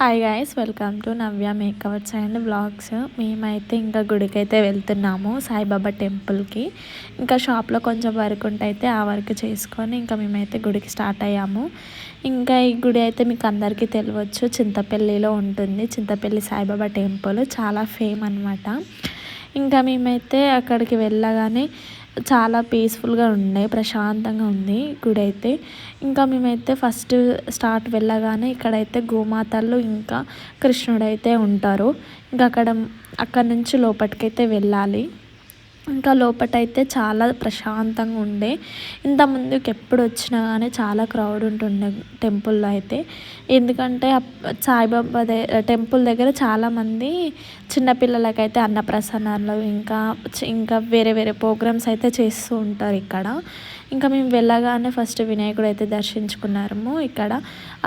Hi guys, welcome to Navya makeovers and blogs. మేమైతే ఇంకా గుడికి అయితే వెళ్తున్నాము, సాయిబాబా టెంపుల్కి. ఇంకా షాప్లో కొంచెం వర్క్ ఉంటే ఆ వర్క్ చేసుకొని ఇంకా మేమైతే గుడికి స్టార్ట్ అయ్యాము. ఇంకా ఈ గుడి అయితే మీకు అందరికీ తెలియవచ్చు, చింతపల్లిలో ఉంటుంది. చింతపల్లి సాయిబాబా టెంపుల్ చాలా ఫేమ్ అనమాట. ఇంకా మేమైతే అక్కడికి వెళ్ళగానే చాలా పీస్ఫుల్గా ఉండే, ప్రశాంతంగా ఉంది గుడి అయితే. ఇంకా మేమైతే ఫస్ట్ స్టార్ట్ వెళ్ళగానే ఇక్కడైతే గోమాతలు ఇంకా కృష్ణుడు అయితే ఉంటారు. ఇంకా అక్కడ నుంచి లోపలికైతే వెళ్ళాలి. ఇంకా లోపటైతే చాలా ప్రశాంతంగా ఉండే. ఇంత ముందుకు ఎప్పుడు వచ్చినా కానీ చాలా క్రౌడ్ ఉంటుండే టెంపుల్లో అయితే. ఎందుకంటే సాయిబాబా టెంపుల్ దగ్గర చాలామంది చిన్నపిల్లలకైతే అన్నప్రసన్నాలు ఇంకా వేరే వేరే ప్రోగ్రామ్స్ అయితే చేస్తూ ఉంటారు ఇక్కడ. ఇంకా మేము వెళ్ళగానే ఫస్ట్ వినాయకుడు అయితే దర్శించుకున్నాము ఇక్కడ.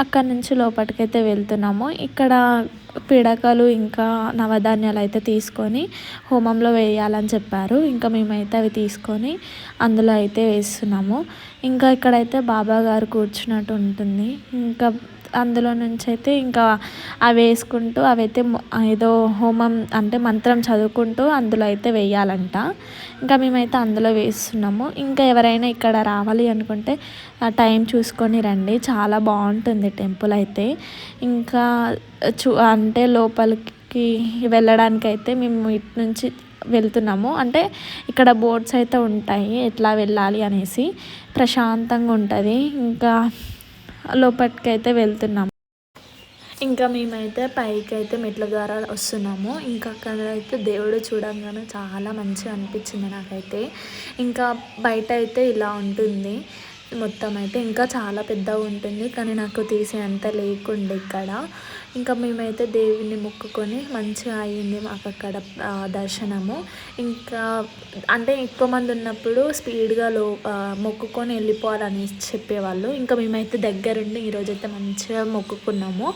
అక్కడ నుంచి లోపలికైతే వెళ్తున్నాము. ఇక్కడ పిడకలు ఇంకా నవధాన్యాలు అయితే తీసుకొని హోమంలో వేయాలని చెప్పారు. ఇంకా మేమైతే అవి తీసుకొని అందులో అయితే వేస్తున్నాము. ఇంకా ఇక్కడైతే బాబా గారు కూర్చున్నట్టు ఉంటుంది. ఇంకా అందులో నుంచి అయితే ఇంకా అవి వేసుకుంటూ అవైతే ఏదో హోమం అంటే మంత్రం చదువుకుంటూ అందులో అయితే వేయాలంట. ఇంకా మేమైతే అందులో వేస్తున్నాము. ఇంకా ఎవరైనా ఇక్కడ రావాలి అనుకుంటే టైం చూసుకొని రండి, చాలా బాగుంటుంది టెంపుల్ అయితే. ఇంకా అంటే లోపలికి వెళ్ళడానికి అయితే మేము ఇటు నుంచి వెళ్తున్నాము. అంటే ఇక్కడ బోర్డ్స్ అయితే ఉంటాయి ఎట్లా వెళ్ళాలి అనేసి, ప్రశాంతంగా ఉంటుంది. ఇంకా లోపలికి అయితే వెళ్తున్నాము. ఇంకా మేమైతే పైకి అయితే మెట్ల ద్వారా వస్తున్నాము. ఇంకా అక్కడ అయితే దేవుడు చూడంగానే చాలా మంచిగా అనిపించింది నాకైతే. ఇంకా బయట అయితే ఇలా ఉంటుంది మొత్తం అయితే, ఇంకా చాలా పెద్దగా ఉంటుంది. కానీ నాకు తీసేంత లేకుండే ఇక్కడ. ఇంకా మేమైతే దేవుడిని మొక్కుకొని మంచిగా అయ్యింది మాకు అక్కడ దర్శనము. ఇంకా అంటే ఎక్కువ మంది ఉన్నప్పుడు స్పీడ్గా మొక్కుకొని వెళ్ళిపోవాలని చెప్పేవాళ్ళు. ఇంకా మేమైతే దగ్గరుండి ఈరోజైతే మంచిగా మొక్కుకున్నాము.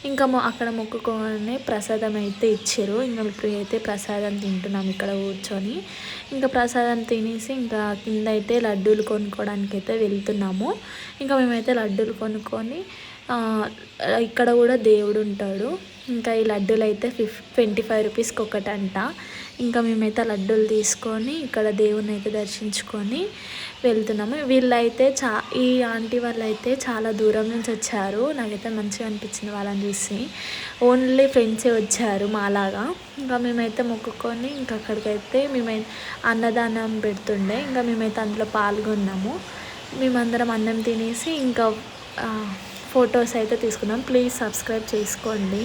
ఇంకా అక్కడ మొక్కుకొని ప్రసాదం అయితే ఇచ్చారు. ఇంకా ఇప్పుడు అయితే ప్రసాదం తింటున్నాము ఇక్కడ కూర్చొని. ఇంకా ప్రసాదం తినేసి ఇంకా కింద అయితే లడ్డూలు కొనుక్కోవడానికి అయితే వెళ్తున్నాము. ఇంకా మేమైతే లడ్డూలు కొనుక్కొని ఇక్కడ కూడా దేవుడు ఉంటాడు. ఇంకా ఈ లడ్డూలు అయితే 25 రూపీస్కి ఒకటంట. ఇంకా మేమైతే లడ్డూలు తీసుకొని ఇక్కడ దేవుని అయితే దర్శించుకొని వెళ్తున్నాము. వీళ్ళైతే ఈ ఆంటీ వాళ్ళు అయితే చాలా దూరం నుంచి వచ్చారు. నాకైతే మంచిగా అనిపించింది వాళ్ళని చూసి. ఓన్లీ ఫ్రెండ్సే వచ్చారు మాలాగా. ఇంకా మేమైతే మొక్కుకొని ఇంకా అక్కడికైతే మేమైతే అన్నదానం పెడుతుండే. ఇంకా మేమైతే అందులో పాల్గొన్నాము. మేమందరం అన్నం తినేసి ఇంకా ఫొటోస్ అయితే తీసుకున్నాం. ప్లీజ్ సబ్స్క్రైబ్ చేసుకోండి.